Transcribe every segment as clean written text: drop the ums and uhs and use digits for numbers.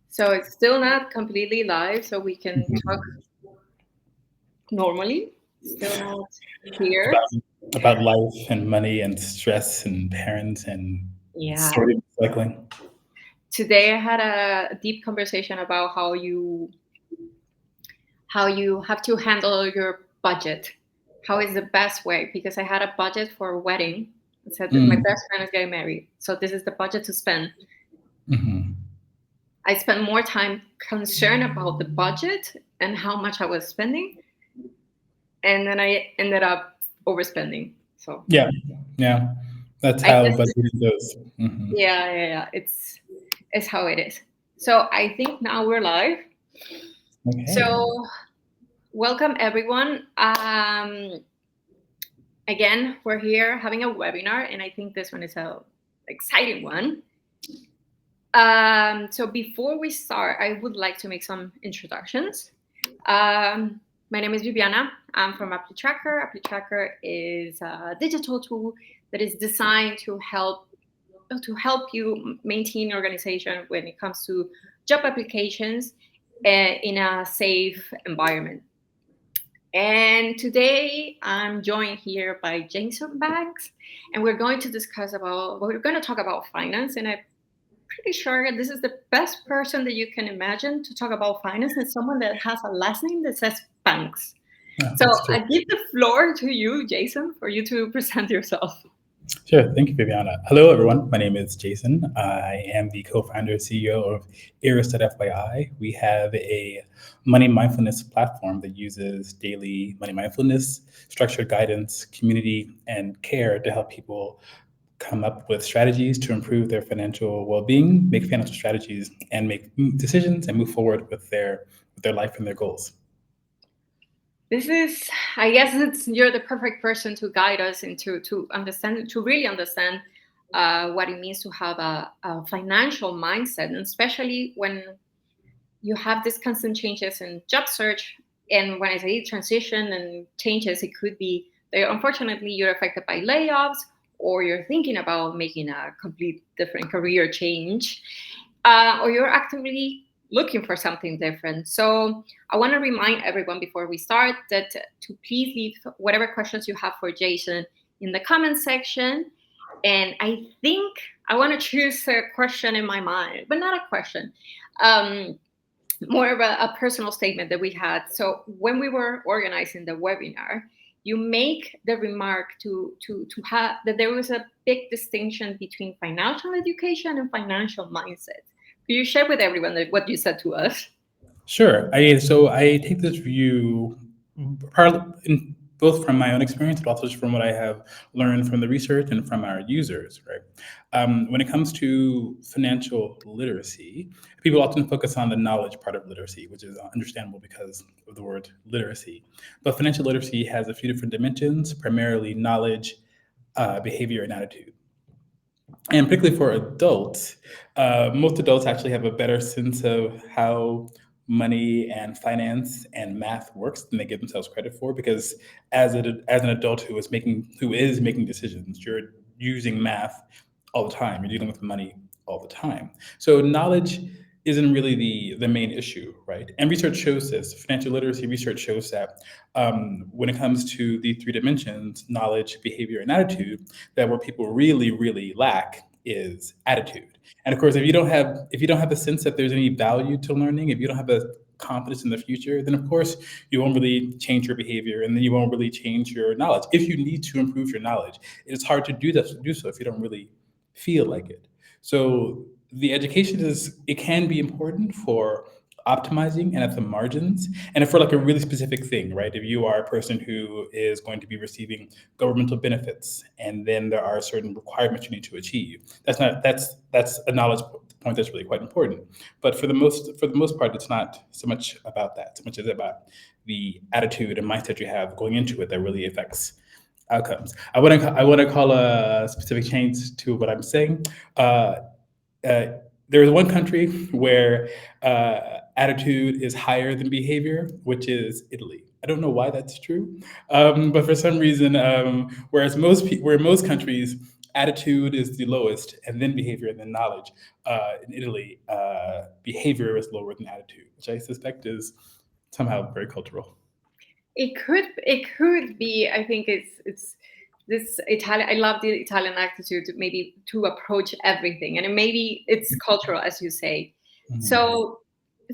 So it's still not completely live, so we can talk normally. Still not here. About life and money and stress and parents and Yeah. sorting cycling. Today I had a deep conversation about how you have to handle your budget. How is the best way? Because I had a budget for a wedding. I said that my Mm. best friend is getting married, so this is the budget to spend. Hmm. I spent more time concerned about the budget and how much I was spending, and then I ended up overspending. So Yeah, yeah. That's I how guess, budgeting goes. Hmm. yeah. It's how it is. So I think now we're live. Okay. So welcome everyone. Again, we're here having a webinar, and I think this one is a exciting one. So before we start, I would like to make some introductions. My name is Viviana. I'm from applitracker. Applitracker is a digital tool that is designed to help you maintain your organization when it comes to job applications in a safe environment. And today I'm joined here by Jason Banks, and we're going to talk about finance. And I'm pretty sure this is the best person that you can imagine to talk about finance, and someone that has a last name that says Banks. Yeah, So that's true. I give the floor to you, Jason, for you to present yourself. Sure. Thank you, Viviana. Hello, everyone. My name is Jason. I am the co-founder and CEO of Iris.fyi. We have a money mindfulness platform that uses daily money mindfulness, structured guidance, community, and care to help people come up with strategies to improve their financial well-being, make financial strategies, and make decisions and move forward with their life and their goals. This is, I guess, you're the perfect person to guide us into to really understand what it means to have a financial mindset, and especially when you have these constant changes in job search. And when I say transition and changes, it could be that unfortunately you're affected by layoffs, or you're thinking about making a complete different career change, or you're actively looking for something different. So I want to remind everyone before we start that to please leave whatever questions you have for Jason in the comment section. And I think I want to choose a question in my mind, but not a question. More of a personal statement that we had. So when we were organizing the webinar, you make the remark to have that there was a big distinction between financial education and financial mindset. Could you share with everyone what you said to us? Sure. I take this view both from my own experience, but also just from what I have learned from the research and from our users. Right. When it comes to financial literacy, people often focus on the knowledge part of literacy, which is understandable because of the word literacy. But financial literacy has a few different dimensions, primarily knowledge, behavior, and attitude. And particularly for adults, most adults actually have a better sense of how money and finance and math works than they give themselves credit for. Because as an adult who is making decisions, you're using math all the time. You're dealing with money all the time. So knowledge isn't really the main issue, right? And research shows this. Financial literacy research shows that when it comes to the three dimensions, knowledge, behavior, and attitude, that where people really, really lack is attitude. And of course, if you don't have the sense that there's any value to learning, if you don't have a confidence in the future, then of course you won't really change your behavior, and then you won't really change your knowledge. If you need to improve your knowledge, it's hard to do so if you don't really feel like it. So the education it can be important for optimizing and at the margins, and for like a really specific thing, right? If you are a person who is going to be receiving governmental benefits, and then there are certain requirements you need to achieve, that's a knowledge point that's really quite important. But for the most part, it's not so much about that, so much as about the attitude and mindset you have going into it that really affects outcomes. I want to call a specific change to what I'm saying. Uh, there is one country where attitude is higher than behavior, which is Italy. I don't know why that's true, but for some reason, where most countries, attitude is the lowest, and then behavior, and then knowledge. In Italy, behavior is lower than attitude, which I suspect is somehow very cultural. It could be. I think it's this Italian. I love the Italian attitude to maybe to approach everything, and maybe it's cultural, as you say. Mhm. So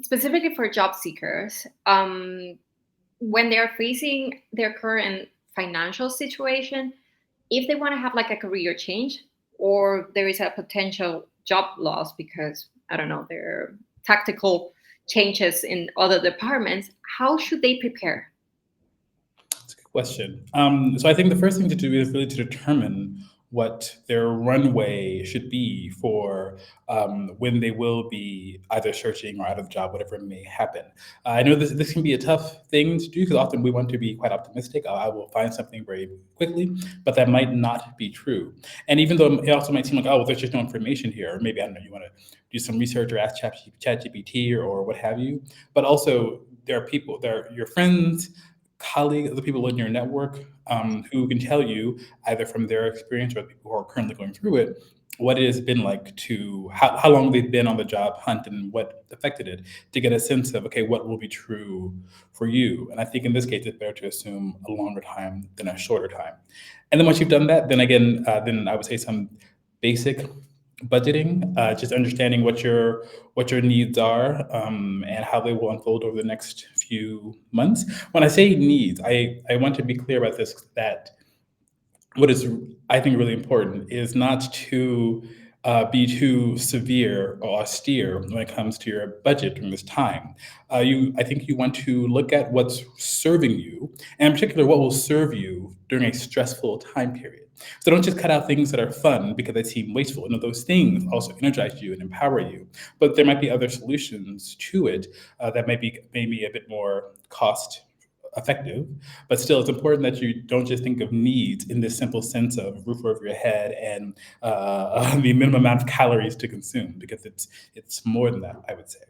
specifically for job seekers, when they're facing their current financial situation, if they want to have like a career change, or there is a potential job loss because I don't know, there are tactical changes in other departments, how should they prepare? That's a good question. So I think the first thing to do is really to determine what their runway should be for when they will be either searching or out of the job, whatever may happen. I know this can be a tough thing to do because often we want to be quite optimistic. I will find something very quickly, but that might not be true. And even though it also might seem like, oh, well, there's just no information here, or maybe, I don't know, you want to do some research or ask ChatGPT or what have you. But also, there are people, there are your friends, colleagues, other people in your network who can tell you either from their experience or people who are currently going through it what it has been like to how long they've been on the job hunt and what affected it to get a sense of, okay, what will be true for you. And I think in this case it's better to assume a longer time than a shorter time. And then once you've done that, then again, then I would say some basic budgeting, just understanding what your needs are, and how they will unfold over the next few months. When I say needs, I want to be clear about this, that what is, I think, really important is not to be too severe or austere when it comes to your budget during this time. I think you want to look at what's serving you, and in particular, what will serve you during a stressful time period. So don't just cut out things that are fun because they seem wasteful. You know, those things also energize you and empower you. But there might be other solutions to it that might be maybe a bit more cost effective, but still it's important that you don't just think of needs in this simple sense of roof over your head and the minimum amount of calories to consume, because it's more than that, I would say.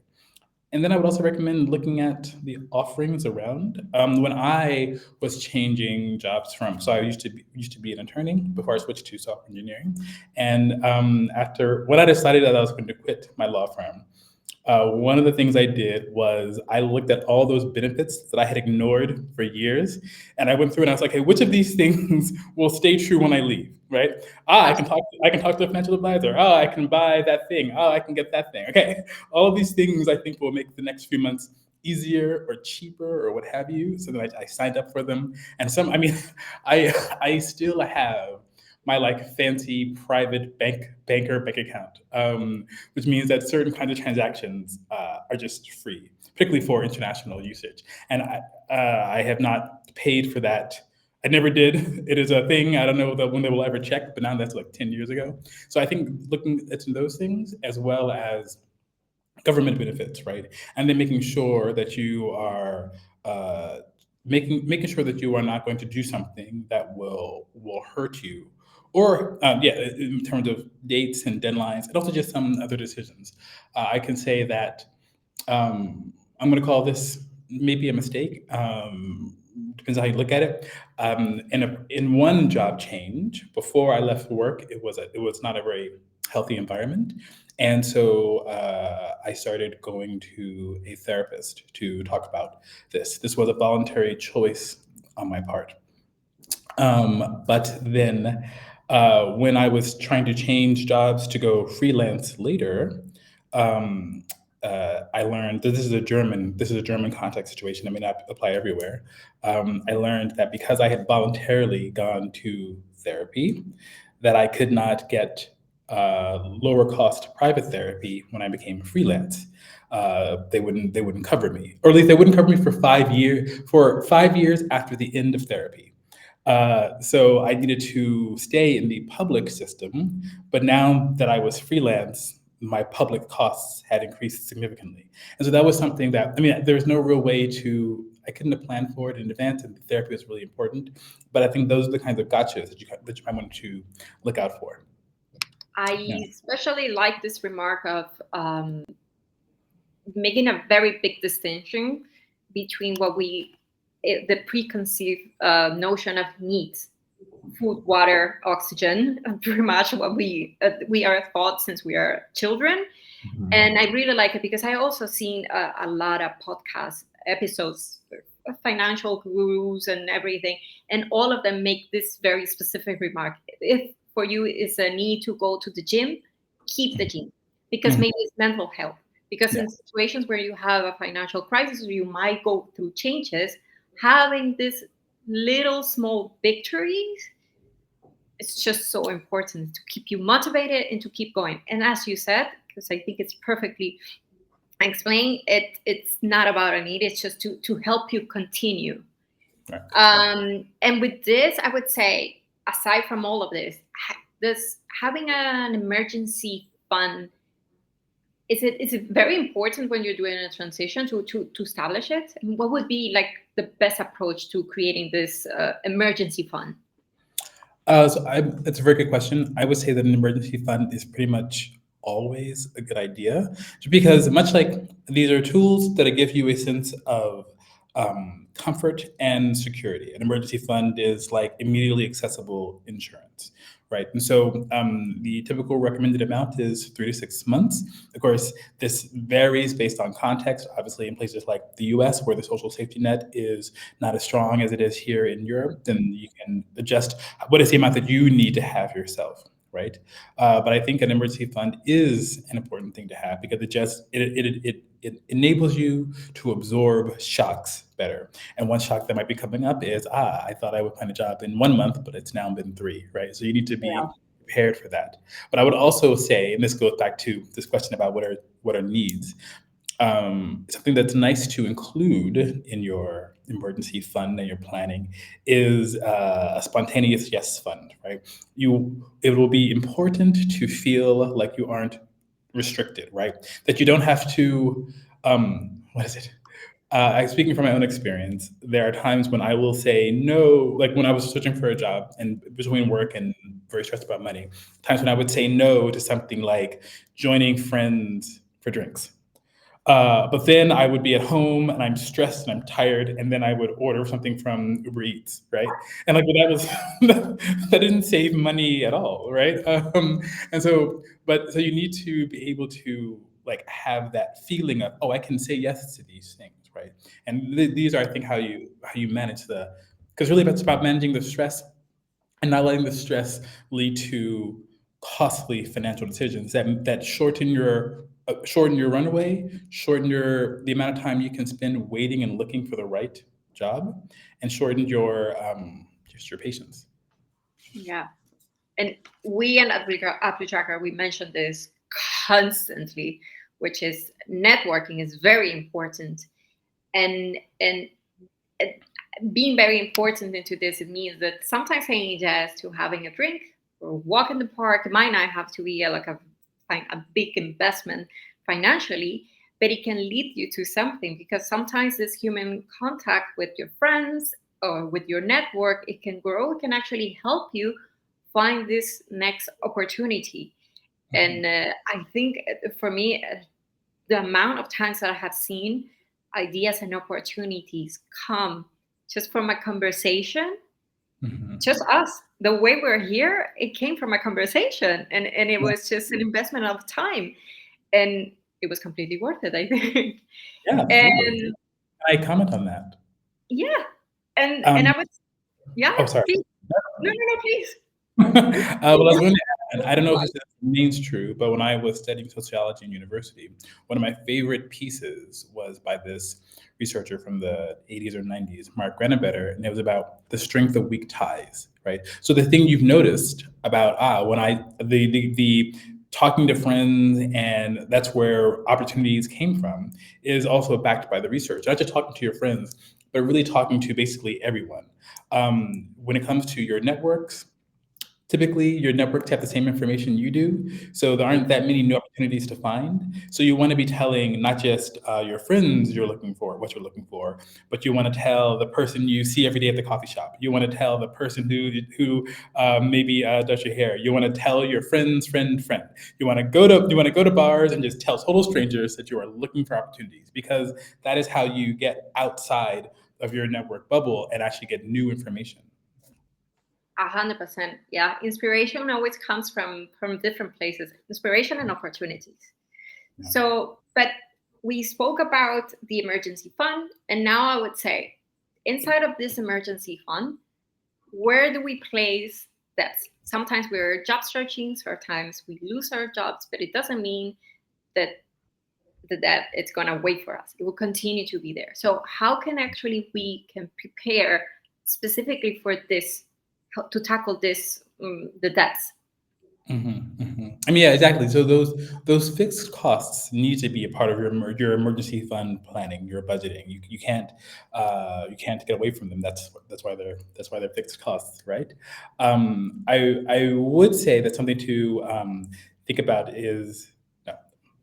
And then I would also recommend looking at the offerings around. When I was changing jobs from, so I used to be an attorney before I switched to software engineering, and after when I decided that I was going to quit my law firm, one of the things I did was I looked at all those benefits that I had ignored for years, and I went through and I was like, "Hey, which of these things will stay true when I leave?" Right? I can talk to a financial advisor. Oh, I can buy that thing. Oh, I can get that thing. Okay, all of these things I think will make the next few months easier or cheaper or what have you. So then I signed up for them, and some. I mean, I still have my like fancy private banker bank account, which means that certain kinds of transactions are just free, particularly for international usage. And I have not paid for that. I never did. It is a thing. I don't know when they will ever check, but now that's like 10 years ago. So I think looking at those things as well as government benefits, right? And then making sure that you are uh, making sure that you are not going to do something that will hurt you, or yeah, in terms of dates and deadlines, and also just some other decisions. I can say that I'm going to call this maybe a mistake. Depends how you look at it. In one job change before I left for work, it was not a very healthy environment, and so I started going to a therapist to talk about this. This was a voluntary choice on my part. But then, when I was trying to change jobs to go freelance later, um, I learned that this is a German context situation. It may not apply everywhere. I learned that because I had voluntarily gone to therapy, that I could not get lower cost private therapy when I became freelance. They wouldn't cover me, or at least they wouldn't cover me for 5 years after the end of therapy. So I needed to stay in the public system, but now that I was freelance, my public costs had increased significantly. And so that was something that, I mean, there's no real way to, I couldn't have planned for it in advance, and therapy was really important. But I think those are the kinds of gotchas that you might want to look out for. Yeah. I especially like this remark of making a very big distinction between the preconceived notion of needs food, water, oxygen, pretty much what we are taught since we are children. And I really like it because I also seen a lot of podcast episodes, financial gurus and everything, and all of them make this very specific remark. If for you is a need to go to the gym, keep the gym, because Mhm. maybe it's mental health. Because Yeah. in situations where you have a financial crisis, or you might go through changes, having this little small victories, it's just so important to keep you motivated and to keep going. And as you said, because I think it's perfectly explained, it's not about a need, it's just to help you continue. Right. And with this, I would say, aside from all of this, this having an emergency fund, is it very important when you're doing a transition to establish it? And what would be like the best approach to creating this emergency fund? It's a very good question. I would say that an emergency fund is pretty much always a good idea, just because much like these are tools that give you a sense of comfort and security. An emergency fund is like immediately accessible insurance, right? And so the typical recommended amount is 3 to 6 months. Of course, this varies based on context. Obviously, in places like the US, where the social safety net is not as strong as it is here in Europe, then you can adjust what is the amount that you need to have yourself, right? But I think an emergency fund is an important thing to have because it enables you to absorb shocks better. And one shock that might be coming up is, I thought I would find a job in 1 month, but it's now been 3, right? So you need to be prepared for that. But I would also say, and this goes back to this question about what are needs. Something that's nice to include in your emergency fund and your planning is a spontaneous yes fund, right? It will be important to feel like you aren't restricted, right? That you don't have to, what is it? Speaking from my own experience, there are times when I will say no, like when I was searching for a job and between work and very stressed about money, times when I would say no to something like joining friends for drinks. But then I would be at home and I'm stressed and I'm tired, and then I would order something from Uber Eats, right? And like that was that didn't save money at all, right? And so, but so you need to be able to like have that feeling of, oh, I can say yes to these things, right? And these are, I think, how you manage because really it's about managing the stress and not letting the stress lead to costly financial decisions that shorten your runway, shorten the amount of time you can spend waiting and looking for the right job, and shorten your just your patience. Yeah. And we and applitracker, we mentioned this constantly, which is networking is very important. And it, being very important into this, it means that sometimes saying yes to having a drink or walk in the park, it might not have to be a big investment financially, but it can lead you to something, because sometimes this human contact with your friends or with your network, it can grow, it can actually help you find this next opportunity. And I think for me, the amount of times that I have seen ideas and opportunities come just from a conversation, Mhm. just us. The way we're here, it came from a conversation, and it Yeah, was just an investment of time, and it was completely worth it, I think. yeah, absolutely. And I comment on that. yeah, and Um, I was, yeah, oh, sorry. please, no, please. Well, I was going to add, I don't know if this remains true, but when I was studying sociology in university, one of my favorite pieces was by this researcher from the 80s or 90s, Mark Granovetter, and it was about the strength of weak ties, right? So the thing you've noticed about when the talking to friends, and that's where opportunities came from, is also backed by the research. Not just talking to your friends, but really talking to basically everyone. When it comes to your networks, typically your networks have the same information you do, so there aren't that many new opportunities to find. So you want to be telling not just your friends you're looking for what you're looking for, but you want to tell the person you see every day at the coffee shop. You want to tell the person who maybe does your hair. You want to tell your friend. You want to go to bars and just tell total strangers that you are looking for opportunities, because that is how you get outside of your network bubble and actually get new information. 100%. Yeah, inspiration always comes from different places. Inspiration and opportunities. Yeah. So, but we spoke about the emergency fund, and now I would say, inside of this emergency fund, where do we place debts? Sometimes we're job searching, sometimes we lose our jobs, but it doesn't mean that the debt it's going to wait for us. It will continue to be there. So how can actually we can prepare specifically for this, to tackle this, the debts? I mean, yeah, exactly. So those fixed costs need to be a part of your emergency fund planning, your budgeting. You can't get away from them. That's why they're fixed costs, right? I would say that something to think about is no,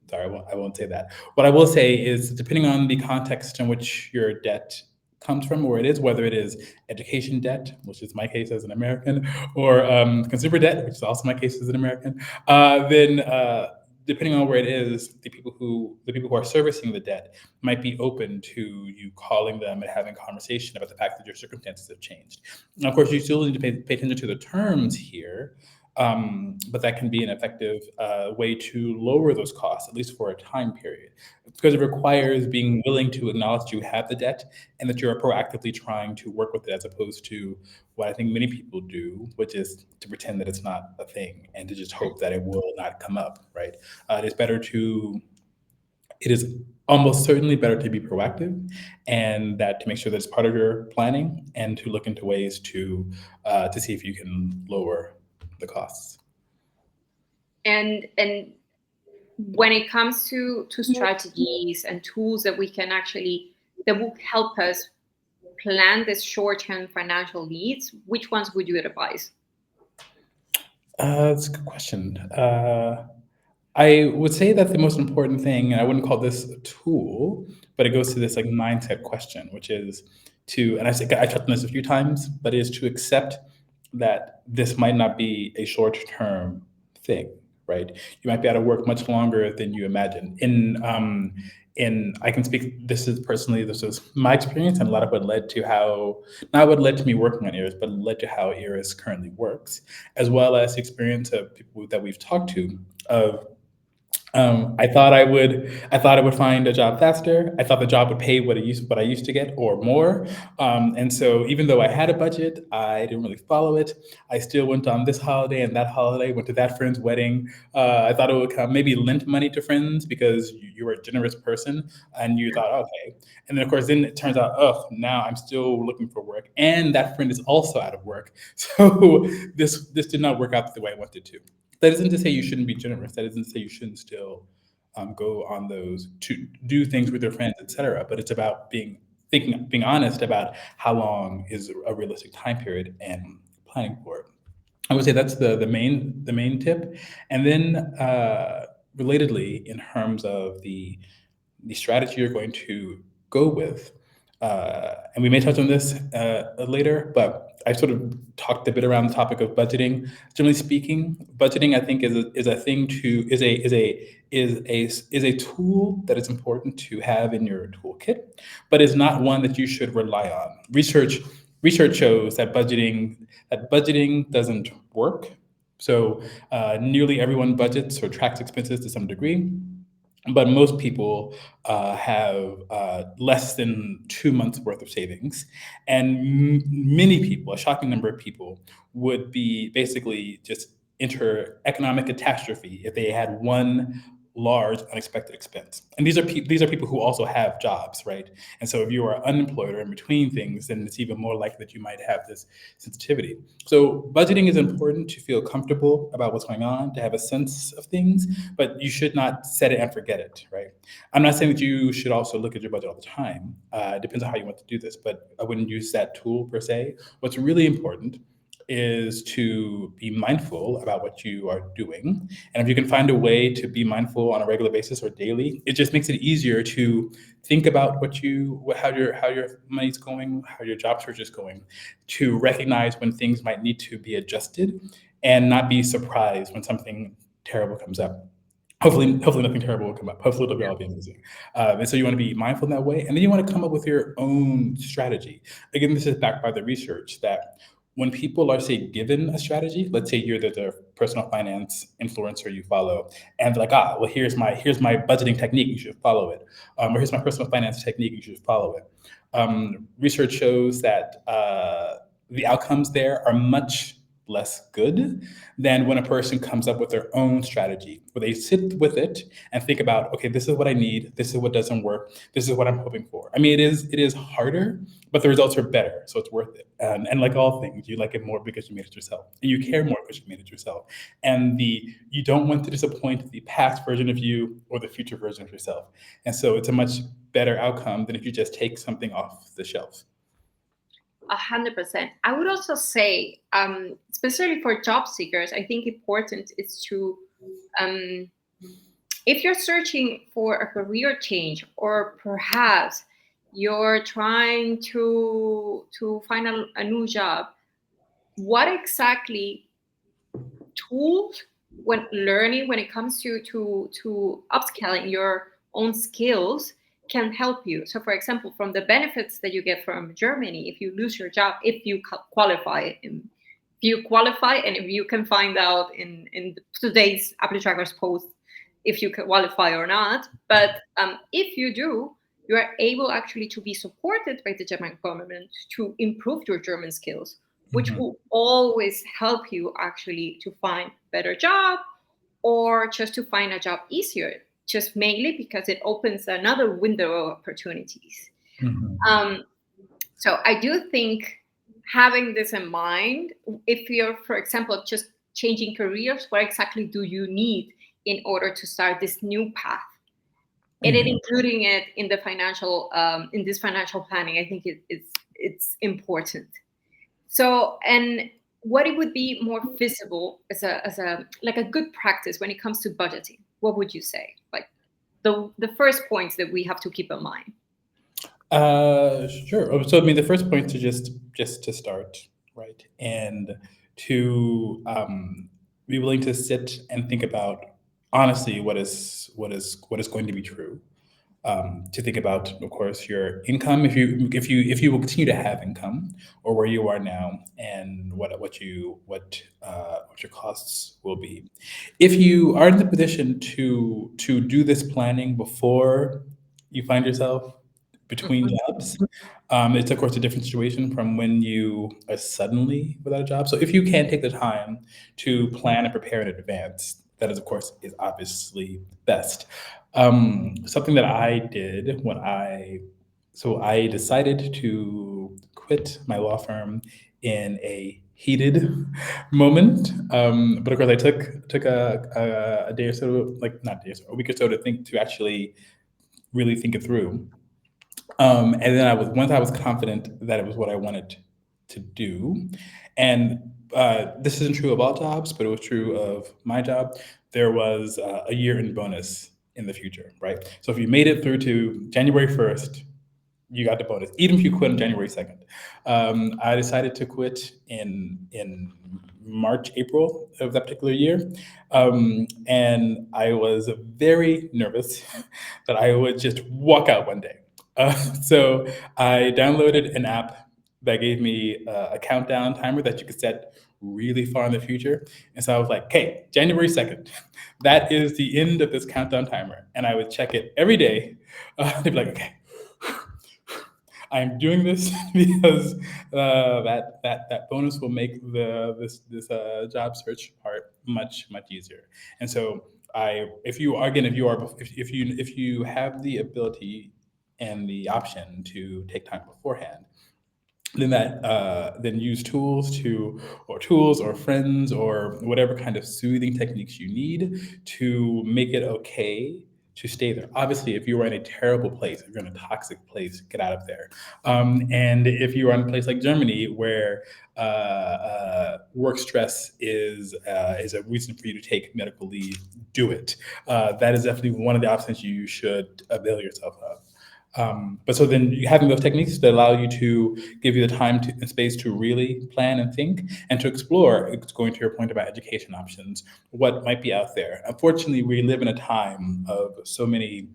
sorry, I won't say that. What I will say is, depending on the context in which your debt comes from, or it is, whether it is education debt, which is my case as an American, or consumer debt, which is also my case as an American, then depending on where it is, the people who are servicing the debt might be open to you calling them and having conversation about the fact that your circumstances have changed. And of course, you still need to pay attention to the terms here, but that can be an effective way to lower those costs, at least for a time period, because it requires being willing to acknowledge you have the debt and that you're proactively trying to work with it, as opposed to what I think many people do, which is to pretend that it's not a thing and to just hope that it will not come up, right? It is almost certainly better to be proactive, and that to make sure that it's part of your planning, and to look into ways to see if you can lower the costs. And when it comes to strategies and tools that we can actually, that will help us plan this short-term financial needs, which ones would you advise? That's a good question. I would say that the most important thing, and I wouldn't call this a tool, but it goes to this like mindset question, which is and I touched on this a few times, but it is to accept that this might not be a short-term thing, right? You might be out of work much longer than you imagine. In I can speak. This is my experience, and a lot of what led to not what led to me working on Iris, but led to how Iris currently works, as well as the experience of people that we've talked to of I thought I would find a job faster. I thought the job would pay what I used to get or more. And so even though I had a budget, I didn't really follow it. I still went on this holiday and that holiday, went to that friend's wedding. I thought it would come, maybe lent money to friends because you were a generous person and you thought, okay. And then of course, then it turns out, oh, now I'm still looking for work and that friend is also out of work. So this did not work out the way I wanted to. That isn't to say you shouldn't be generous. That isn't to say you shouldn't still go on those to do things with your friends, etc. But it's about being honest about how long is a realistic time period and planning for it. I would say that's the main tip, and then relatedly, in terms of the strategy you're going to go with. And we may touch on this later, but I sort of talked a bit around the topic of budgeting. Generally speaking, budgeting I think is a thing to is a tool that is important to have in your toolkit, but is not one that you should rely on. Research shows that budgeting doesn't work. So nearly everyone budgets or tracks expenses to some degree, but most people have less than 2 months worth of savings, and many people, a shocking number of people, would be basically just enter economic catastrophe if they had one large unexpected expense. And these are people who also have jobs, right? And so if you are unemployed or in between things, then it's even more likely that you might have this sensitivity. So budgeting is important to feel comfortable about what's going on, to have a sense of things, but you should not set it and forget it, right? I'm not saying that you should also look at your budget all the time. It depends on how you want to do this, but I wouldn't use that tool per se. What's really important is to be mindful about what you are doing. And if you can find a way to be mindful on a regular basis or daily, it just makes it easier to think about how your money's going, how your job search is going, to recognize when things might need to be adjusted and not be surprised when something terrible comes up. Hopefully nothing terrible will come up. Hopefully it'll be all be amazing. And so you want to be mindful in that way. And then you want to come up with your own strategy. Again, this is backed by the research that when people are, say, given a strategy, let's say you're the personal finance influencer you follow, and they're like, well, here's my budgeting technique, you should follow it, or here's my personal finance technique, you should follow it. Research shows that the outcomes there are much less good than when a person comes up with their own strategy, where they sit with it and think about, okay, this is what I need, this is what doesn't work, this is what I'm hoping for. I mean, it is harder, but the results are better, so it's worth it. And like all things, you like it more because you made it yourself, and you care more because you made it yourself. And you don't want to disappoint the past version of you or the future version of yourself. And so it's a much better outcome than if you just take something off the shelf. 100%. I would also say, especially for job seekers, I think important is to, if you're searching for a career change, or perhaps you're trying to find a new job, what exactly tools when learning, when it comes to upscaling your own skills, can help you. So for example, from the benefits that you get from Germany, if you lose your job, if you qualify, and if you can find out in today's applitrackers post if you qualify or not, but if you do, you are able actually to be supported by the German government to improve your German skills, which Mhm. will always help you actually to find better job, or just to find a job easier, just mainly because it opens another window of opportunities. Mhm. Um, so I do think having this in mind, if you're, for example, just changing careers, what exactly do you need in order to start this new path? And then Mhm. including it in the financial, in this financial planning, I think it's important. So, and what it would be more visible as a like a good practice when it comes to budgeting? What would you say? Like the first points that we have to keep in mind. Sure. So I mean, the first point to just to start, right, and to be willing to sit and think about honestly what is going to be true. To think about, of course, your income, if you will continue to have income, or where you are now, and what your costs will be. If you are in the position to do this planning before you find yourself between Mhm. jobs, it's of course a different situation from when you are suddenly without a job. So if you can take the time to plan and prepare in advance, that is of course is obviously best. Something that I did I decided to quit my law firm in a heated moment. But of course, I took a day or so, like not a day or so, a week or so to actually really think it through. And then once I was confident that it was what I wanted to do, and this isn't true of all jobs, but it was true of my job. There was a year in bonus in the future, right? So if you made it through to January 1st, you got the bonus, even if you quit on January 2nd. I decided to quit in March, April of that particular year, and I was very nervous that I would just walk out one day. So I downloaded an app that gave me a countdown timer that you could set really far in the future. And so I was like, okay, January 2nd, that is the end of this countdown timer. And I would check it every day. They'd be like, okay, I'm doing this because that bonus will make this job search part much easier. And so if you are again if you have the ability and the option to take time beforehand, then use tools or friends or whatever kind of soothing techniques you need to make it okay to stay there. Obviously, if you are in a terrible place, if you're in a toxic place, get out of there. And if you are in a place like Germany where work stress is a reason for you to take medical leave, do it. That is definitely one of the options you should avail yourself of. But so then having those techniques that allow you to give you the time and space to really plan and think and to explore, it's going to your point about education options, what might be out there. Unfortunately, we live in a time of so many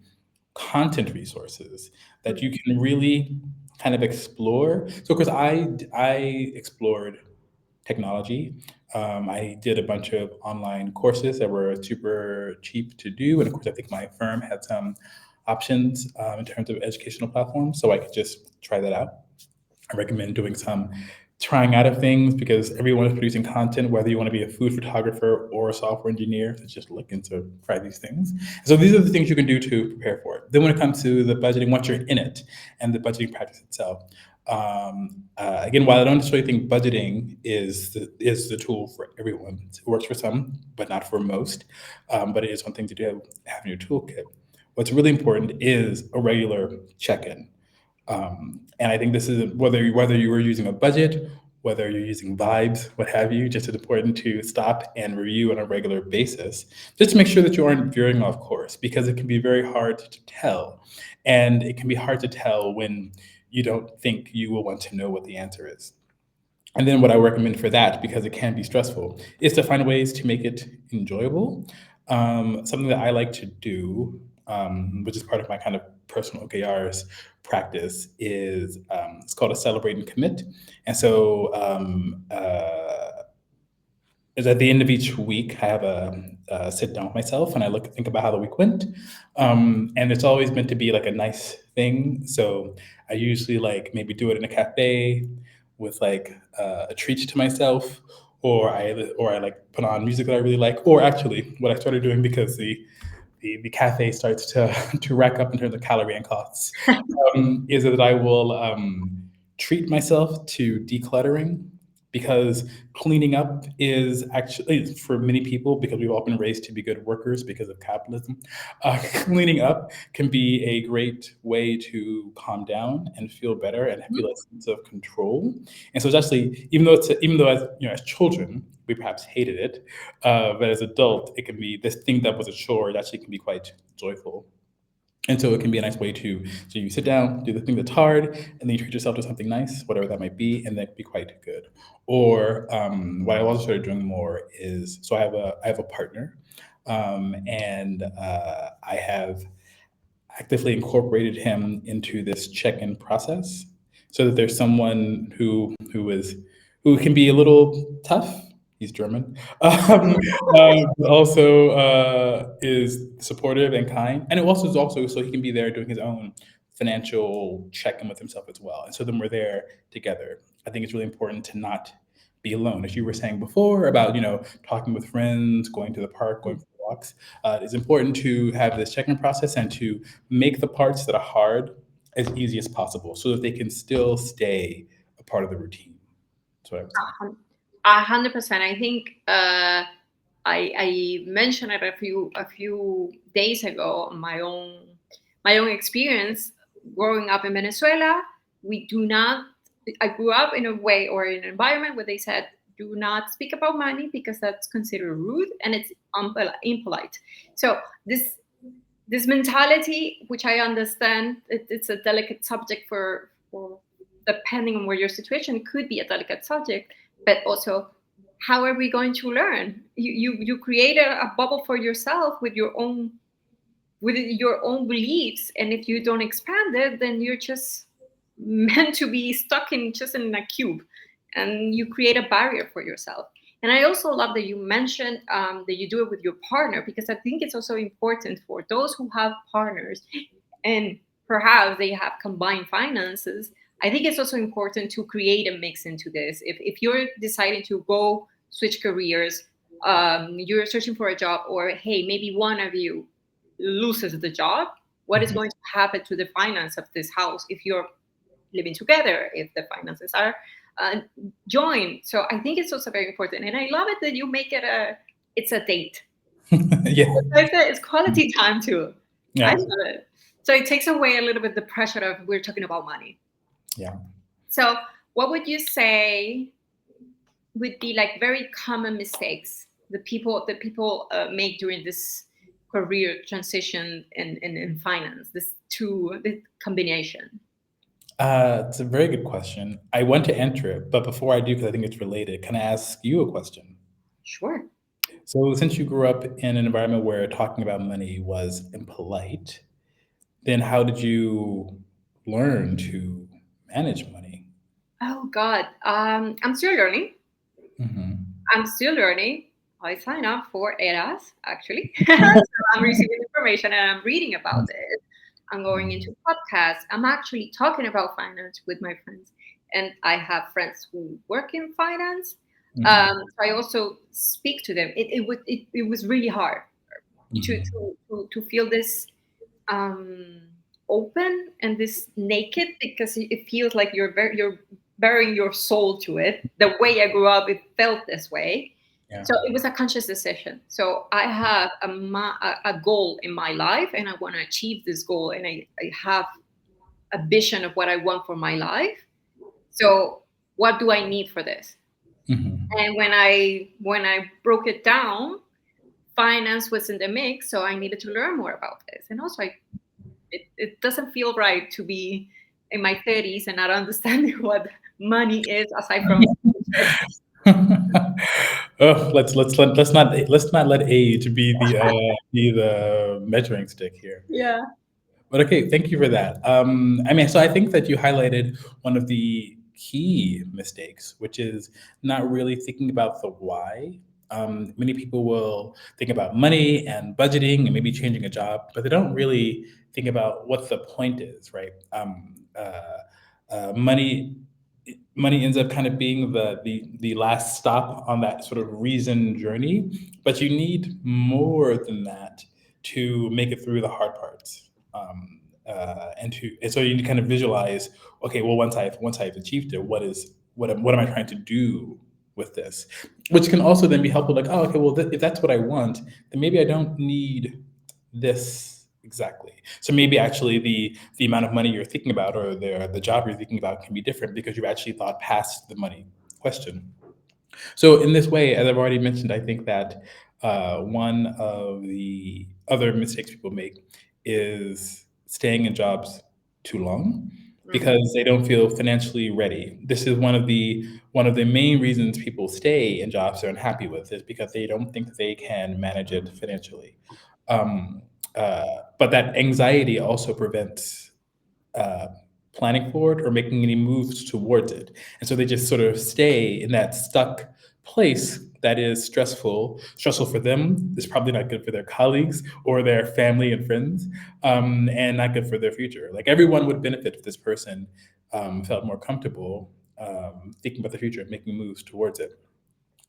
content resources that you can really kind of explore. So, of course, I explored technology. I did a bunch of online courses that were super cheap to do, and of course, I think my firm had some options in terms of educational platforms, so I could just try that out. I recommend doing some trying out of things because everyone is producing content, whether you want to be a food photographer or a software engineer, so just looking to try these things. So these are the things you can do to prepare for it. Then when it comes to the budgeting, once you're in it and the budgeting practice itself, again, while I don't necessarily think budgeting is the tool for everyone, it works for some, but not for most. But it is one thing to do have in your toolkit. What's really important is a regular check-in. And I think this is whether you were using a budget, whether you're using vibes, what have you, just it's important to stop and review on a regular basis, just to make sure that you aren't veering off course, because it can be very hard to tell. And it can be hard to tell when you don't think you will want to know what the answer is. And then what I recommend for that, because it can be stressful, is to find ways to make it enjoyable. Something that I like to do, which is part of my kind of personal OKRs practice, is it's called a celebrate and commit. And so is at the end of each week, I have a sit down with myself and I think about how the week went. And it's always meant to be like a nice thing. So I usually like maybe do it in a cafe with like a treat to myself, or I like put on music that I really like. Or actually, what I started doing, because the cafe starts to to rack up in terms of calorie and costs, is that I will treat myself to decluttering, because cleaning up is actually, for many people, because we've all been raised to be good workers because of capitalism, cleaning up can be a great way to calm down and feel better and feel a sense of control. And so it's actually, even though as as children we perhaps hated it, but as adult it can be this thing that was a chore. It actually can be quite joyful. And so it can be a nice way to, so you sit down, do the thing that's hard, and then you treat yourself to something nice, whatever that might be, and that could be quite good. Or what I've also started doing more is, so I have a partner, and I have actively incorporated him into this check-in process, so that there's someone who can be a little tough. He's German. But also is supportive and kind, and it also is also so he can be there doing his own financial check-in with himself as well. And so then we're there together. I think it's really important to not be alone, as you were saying before about talking with friends, going to the park, going for walks. It's important to have this check-in process and to make the parts that are hard as easy as possible, so that they can still stay a part of the routine. That's what I would say. 100%. I think I mentioned it a few days ago. My own experience growing up in Venezuela. We do not. I grew up in a way or in an environment where they said, "Do not speak about money because that's considered rude and it's impolite." So this mentality, which I understand, it's a delicate subject for depending on where your situation, it could be a delicate subject, but also how are we going to learn? You create a bubble for yourself with your own beliefs, and if you don't expand it, then you're just meant to be stuck in a cube, and you create a barrier for yourself. And I also love that you mentioned that you do it with your partner, because I think it's also important for those who have partners and perhaps they have combined finances. I think it's also important to create a mix into this. If you're deciding to go switch careers, you're searching for a job, or hey, maybe one of you loses the job, what is Mhm. going to happen to the finance of this house if you're living together, if the finances are uh, joined? So I think it's also very important, and I love it that you make it's a date. Yeah. I said it's quality time too. I Yeah. love it. So it takes away a little bit the pressure of we're talking about money. Yeah. So what would you say would be like very common mistakes the people make during this career transition in finance, this combination? It's a very good question. I want to enter it, but before I do, because I think it's related, can I ask you a question? Sure. So, since you grew up in an environment where talking about money was impolite, then how did you learn to manage money? Oh God, I'm still learning. Mhm. I'm still learning. I sign up for ERAS actually. So I'm receiving information and I'm reading about it. I'm going into Mhm. podcasts. I'm actually talking about finance with my friends. And I have friends who work in finance. Mhm. So I also speak to them. It was really hard Mhm. to feel this um, open and this naked, because it feels like you're burying your soul to it. The way I grew up, it felt this way. Yeah. So it was a conscious decision. So I have a goal in my life, and I want to achieve this goal, and I have a vision of what I want for my life. So what do I need for this? Mhm. And when I broke it down, finance was in the mix, so I needed to learn more about this. And also, it doesn't feel right to be in my 30s and not understanding what money is aside from paycheck. Oh, let's not let age be the measuring stick here. Yeah. But okay, thank you for that. I mean, so I think that you highlighted one of the key mistakes, which is not really thinking about the why. Many people will think about money and budgeting and maybe changing a job, but they don't really think about what the point is, right? Money ends up kind of being the last stop on that sort of reason journey, but you need more than that to make it through the hard parts. And so you need to kind of visualize, okay, well, once I've achieved it, what am I trying to do with this, which can also then be helpful, like, oh, okay, well, if that's what I want, then maybe I don't need this exactly. So maybe actually the amount of money you're thinking about, or the job you're thinking about, can be different because you've actually thought past the money question. So in this way, as I've already mentioned, I think that one of the other mistakes people make is staying in jobs too long Mm. because they don't feel financially ready. This is one of the main reasons people stay in jobs they're unhappy with, is because they don't think that they can manage it financially. Um, but that anxiety also prevents uh, planning for it or making any moves towards it. And so they just sort of stay in that stuck place that is stressful for them. It's probably not good for their colleagues or their family and friends, and not good for their future. Like, everyone would benefit if this person felt more comfortable thinking about the future and making moves towards it.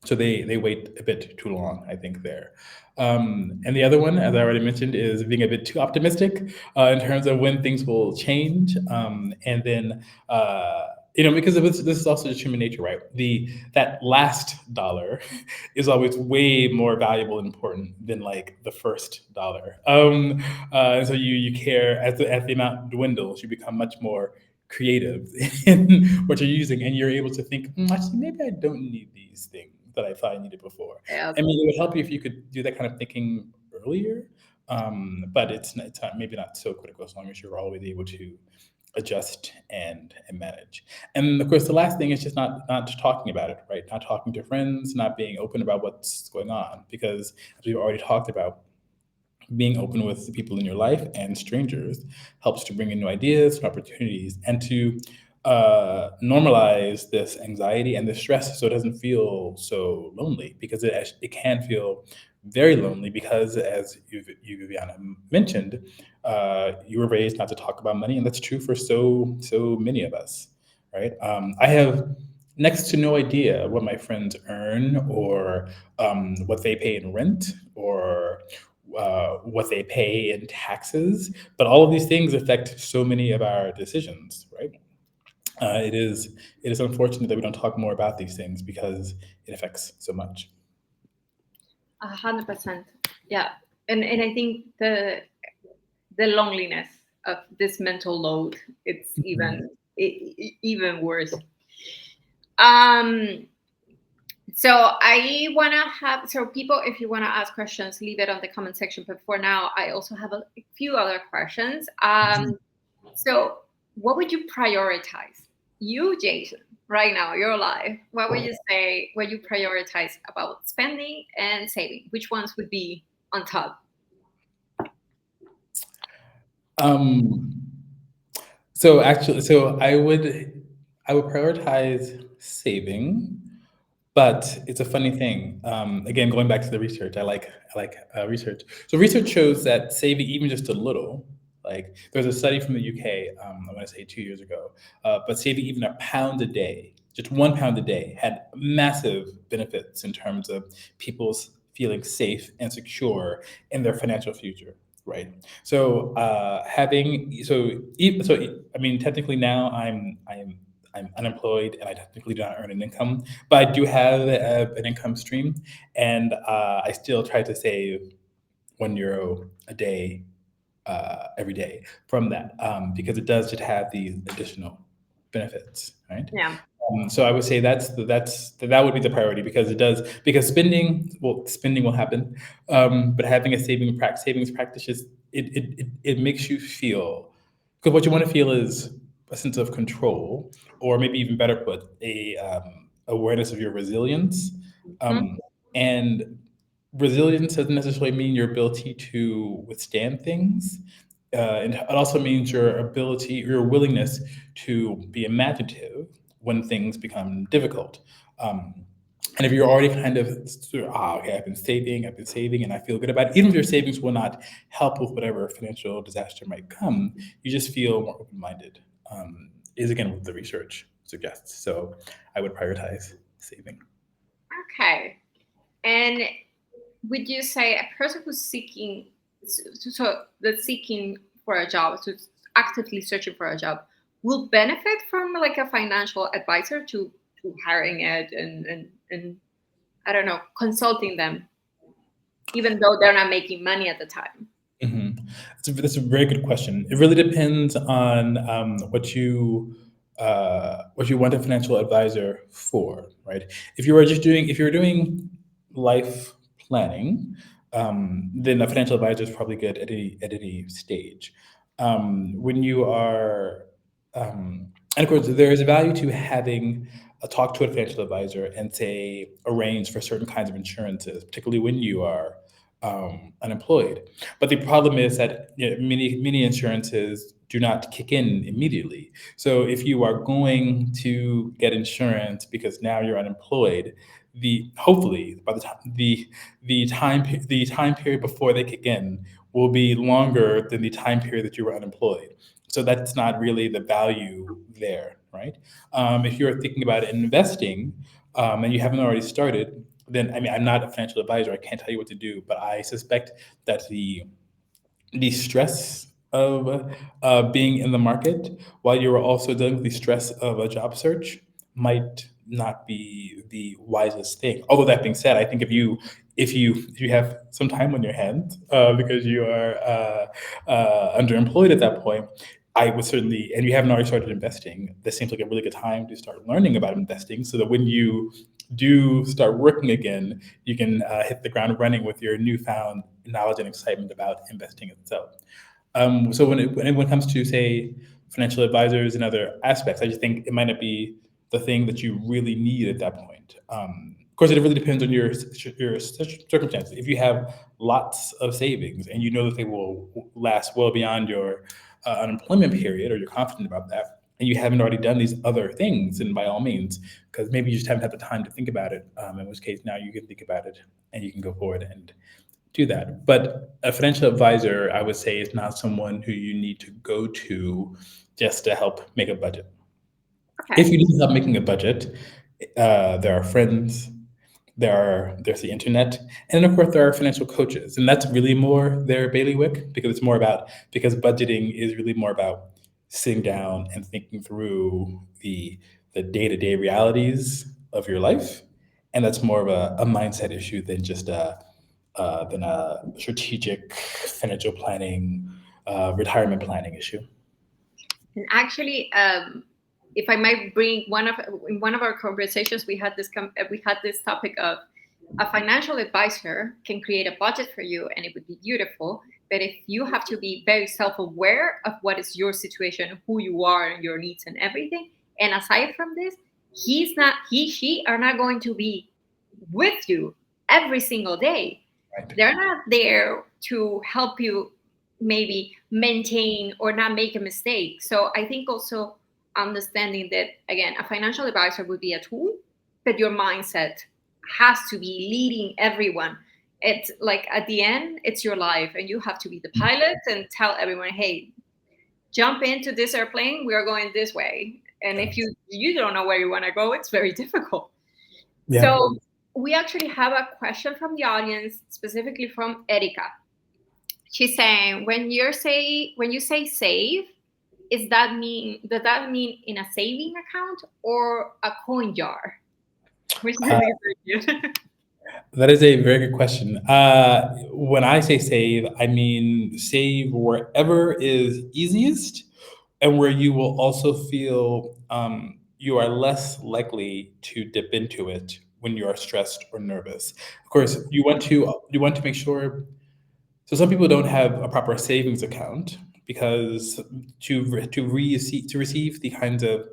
So they wait a bit too long, I think, there. And the other one, as I already mentioned, is being a bit too optimistic in terms of when things will change. And then, because of this is also just human nature, right? That last dollar is always way more valuable and important than like the first dollar. And so you care, as the amount dwindles, you become much more creative in what you're using, and you're able to think, actually, maybe I don't need these things that I thought I needed before. Yeah. I mean, it would help you if you could do that kind of thinking earlier, but it's not maybe not so critical as long as you're always able to adjust and manage. And of course, the last thing is just not talking about it, right? Not talking to friends, not being open about what's going on, because as we've already talked about, being open with the people in your life and strangers helps to bring in new ideas and opportunities, and to normalize this anxiety and this stress, so it doesn't feel so lonely, because it can feel very lonely, because as you Viviana mentioned, you were raised not to talk about money, and that's true for so many of us, right? I have next to no idea what my friends earn, or what they pay in rent, or what they pay in taxes. But all of these things affect so many of our decisions, right? It is unfortunate that we don't talk more about these things because it affects so much. 100%. Yeah. And I think the loneliness of this mental load, it's Mhm. even worse. Um, so I want to have, so people, if you want to ask questions, leave it on the comment section. But for now, I also have a few other questions. So what would you prioritize? You, Jason, right now, your life, what would you say, what you prioritize about spending and saving? Which ones would be on top? Um, so I would prioritize saving But it's a funny thing. Again, going back to the research, I like research. So research shows that saving even just a little, like there's a study from the UK, I want to say 2 years ago, but saving even a pound a day, just 1 pound a day, had massive benefits in terms of people's feeling safe and secure in their financial future. Right. So I mean, technically now I'm unemployed and I technically do not earn an income, but I do have an income stream, and I still try to save €1 a day every day from that, because it does just have these additional benefits, right? Yeah. So I would say that would be the priority because it does because spending will happen, but having a savings practice is it makes you feel because what you want to feel is a sense of control, or maybe even better put, a awareness of your resilience, Mhm. um, and resilience doesn't necessarily mean your ability to withstand things. And it also means your willingness to be imaginative when things become difficult. Um, and if you're already kind of sort of, okay, I've been saving, and I feel good about it, even if your savings will not help with whatever financial disaster might come, you just feel more open minded, is again what the research suggests. So I would prioritize saving. Okay. And would you say a person who's seeking, that's seeking for a job, so actively searching for a job, will benefit from like a financial advisor to hiring it and I don't know, consulting them, even though they're not making money at the time? Mhm. That's a very good question. It really depends on what you want a financial advisor for, right? If you're doing life planning, then a financial advisor is probably good at any stage. When you are, and of course, there is value to having a talk to a financial advisor and say arrange for certain kinds of insurances, particularly when you are unemployed. But the problem is that many insurances do not kick in immediately. So if you are going to get insurance because now you're unemployed, the hopefully by the time the time period before they kick in will be longer than the time period that you were unemployed. So that's not really the value there, right? If you're thinking about investing, and you haven't already started, then I mean, I'm not a financial advisor. I can't tell you what to do, but I suspect that the stress of being in the market while you are also dealing with the stress of a job search might not be the wisest thing. Although that being said, I think if you have some time on your hands because you are underemployed at that point, I would certainly, and you haven't already started investing, this seems like a really good time to start learning about investing so that when you do start working again, you can hit the ground running with your newfound knowledge and excitement about investing itself. So when it comes to, say, financial advisors and other aspects, I just think it might not be the thing that you really need at that point. Of course, it really depends on your circumstances. If you have lots of savings and you know that they will last well beyond your unemployment period, or you're confident about that, and you haven't already done these other things, then by all means, because maybe you just haven't had the time to think about it. In which case, now you can think about it and you can go forward and do that. But a financial advisor, I would say, is not someone who you need to go to just to help make a budget. If Okay. you need help making a budget, there are friends, there's the internet, and of course there are financial coaches, and that's really more their bailiwick because because budgeting is really more about sitting down and thinking through the day-to-day realities of your life, and that's more of a mindset issue than a strategic financial planning, retirement planning issue. And actually, if I might bring in one of our conversations, we had this topic of a financial advisor can create a budget for you, and it would be beautiful. But if you have to be very self-aware of what is your situation, who you are, and your needs and everything. And aside from this, she are not going to be with you every single day. Right. They're not there to help you maybe maintain or not make a mistake. So I think also understanding that again, a financial advisor would be a tool, but your mindset has to be leading everyone. It's like at the end, it's your life, and you have to be the pilot and tell everyone, hey, jump into this airplane, we are going this way. And if you don't know where you want to go, it's very difficult. Yeah. So we actually have a question from the audience, specifically from Erika. She's saying, when you say save, does that mean in a saving account or a coin jar? Which is Uh, really good. that is a very good question. When I say save, I mean save wherever is easiest and where you will also feel you are less likely to dip into it when you are stressed or nervous. Of course, you want to make sure. So some people don't have a proper savings account because to receive the kinds of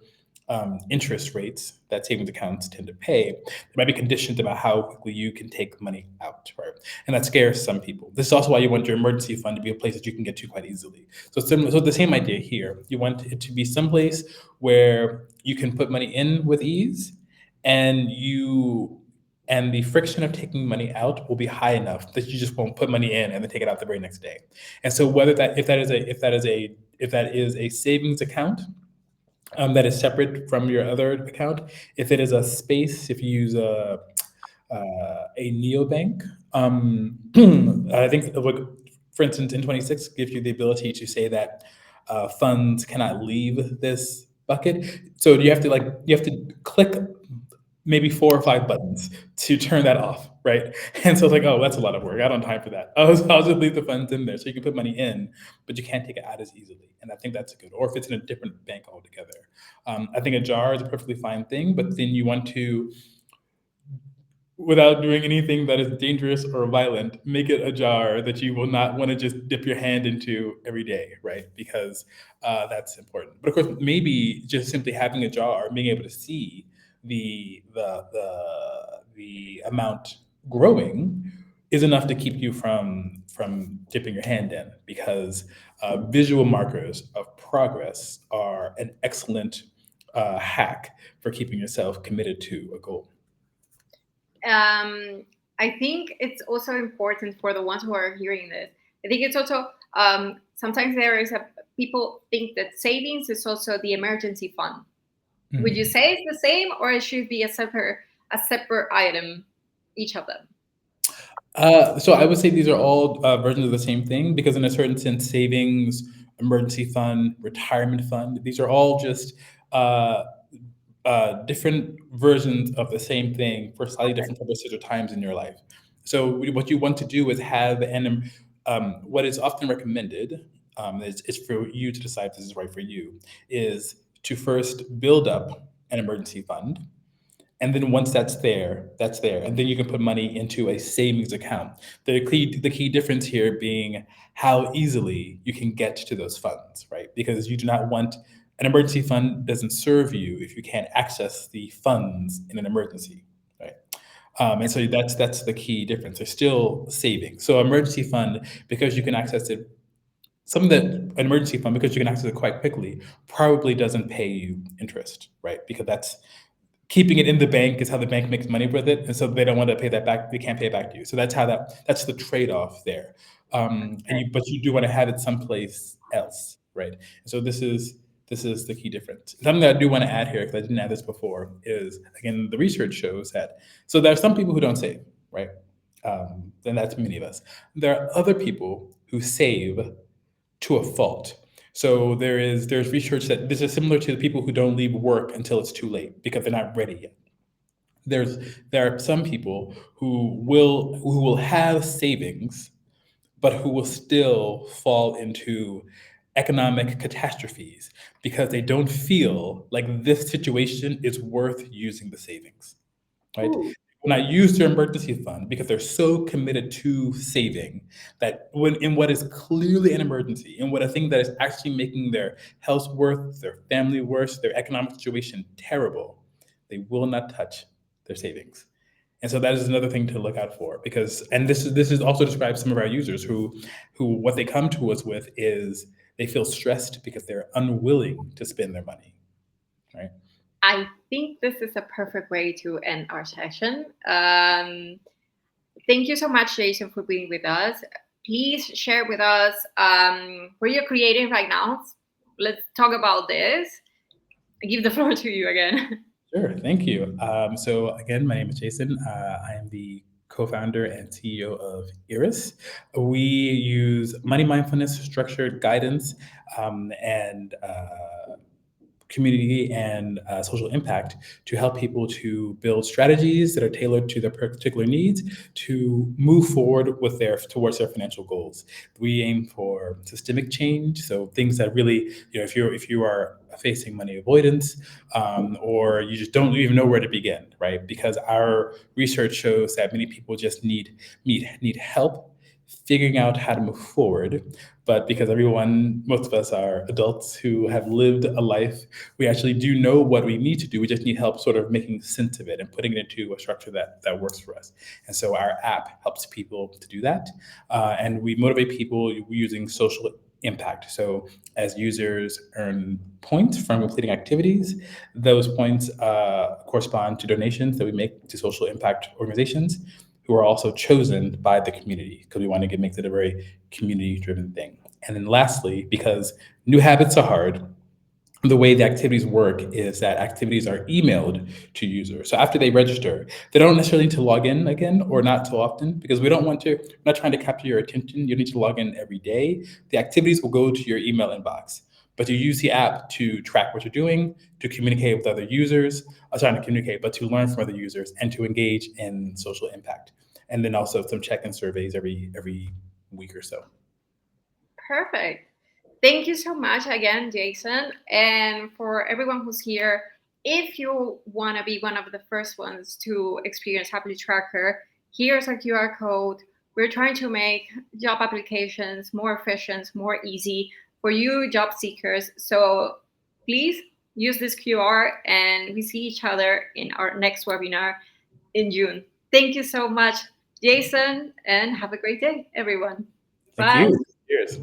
interest rates that savings accounts tend to pay, there might be conditions about how quickly you can take money out, right? And that scares some people. This is also why you want your emergency fund to be a place that you can get to quite easily. So the same idea here. You want it to be someplace where you can put money in with ease, and the friction of taking money out will be high enough that you just won't put money in and then take it out the very next day. And so whether that if that is a savings account that is separate from your other account, if it is a space, if you use a neobank, I think like, for instance, N26 gives you the ability to say that funds cannot leave this bucket. So you have to click maybe 4 or 5 buttons to turn that off, right? And so it's like, oh, that's a lot of work. I don't have time for that. I'll just leave the funds in there, so you can put money in, but you can't take it out as easily. And I think that's good. Or if it's in a different bank altogether, I think a jar is a perfectly fine thing. But then you want to, without doing anything that is dangerous or violent, make it a jar that you will not want to just dip your hand into every day, right? Because that's important. But of course, maybe just simply having a jar, being able to see the amount growing is enough to keep you from dipping your hand in, because visual markers of progress are an excellent hack for keeping yourself committed to a goal. I think it's also important for the ones who are hearing this. I think it's also sometimes there is a people think that savings is also the emergency fund. Would you Mhm. say it's the same, or it should be a separate item, each of them? So I would say these are all versions of the same thing, because in a certain sense, savings, emergency fund, retirement fund, these are all just uh, different versions of the same thing for slightly different purposes or times in your life. So what you want to do is have what is often recommended, is for you to decide if this is right for you, is to first build up an emergency fund, and then once that's there, that's there. And then you can put money into a savings account. The key difference here being how easily you can get to those funds, right? Because you do not want an emergency fund doesn't serve you if you can't access the funds in an emergency, right? And so that's the key difference. They're still saving. So emergency fund, because you can access it, something that an emergency fund, because you can access it quite quickly, probably doesn't pay you interest, right? Because that's keeping it in the bank is how the bank makes money with it, and so they don't want to pay that back. They can't pay it back to you. So that's the trade off there. But you do want to have it someplace else, right? And so this is the key difference. Something that I do want to add here, because I didn't add this before, is again the research shows that so there are some people who don't save, right? And that's many of us. There are other people who save to a fault. So there's research that this is similar to the people who don't leave work until it's too late because they're not ready yet. There's there are some people who will have savings, but who will still fall into economic catastrophes because they don't feel like this situation is worth using the savings, right? Ooh. Will not use their emergency fund because they're so committed to saving that when in what is clearly an emergency, in what a thing that is actually making their health worse, their family worse, their economic situation terrible, they will not touch their savings. And so that is another thing to look out for, because and this is also describes some of our users who what they come to us with is they feel stressed because they're unwilling to spend their money, right? I think this is a perfect way to end our session. Thank you so much, Jason, for being with us. Please share with us what you're creating right now. Let's talk about this. I give the floor to you again. Sure, thank you. So again, my name is Jason. I am the co-founder and CEO of Iris. We use money mindfulness, structured guidance, and community and social impact to help people to build strategies that are tailored to their particular needs to move forward with their towards their financial goals. We aim for systemic change, so things that really, if you are facing money avoidance, or you just don't even know where to begin, right? Because our research shows that many people just need help figuring out how to move forward. But because most of us are adults who have lived a life, we actually do know what we need to do. We just need help sort of making sense of it and putting it into a structure that works for us. And so our app helps people to do that. And we motivate people using social impact. So as users earn points from completing activities, those points correspond to donations that we make to social impact organizations who are also chosen by the community because we want to make it a very community driven thing. And then lastly, because new habits are hard, the way the activities work is that activities are emailed to users. So after they register, they don't necessarily need to log in again or not so often because we're not trying to capture your attention. You need to log in every day. The activities will go to your email inbox, but you use the app to track what you're doing, to communicate with other users, trying to communicate, but to learn from other users and to engage in social impact. And then also some check-in surveys every week or so. Perfect. Thank you so much again, Jason. And for everyone who's here, if you want to be one of the first ones to experience Happily Tracker, here's a QR code. We're trying to make job applications more efficient, more easy for you job seekers. So please use this QR and we see each other in our next webinar in June. Thank you so much, Jason, and have a great day, everyone. Thank Bye. you. Cheers.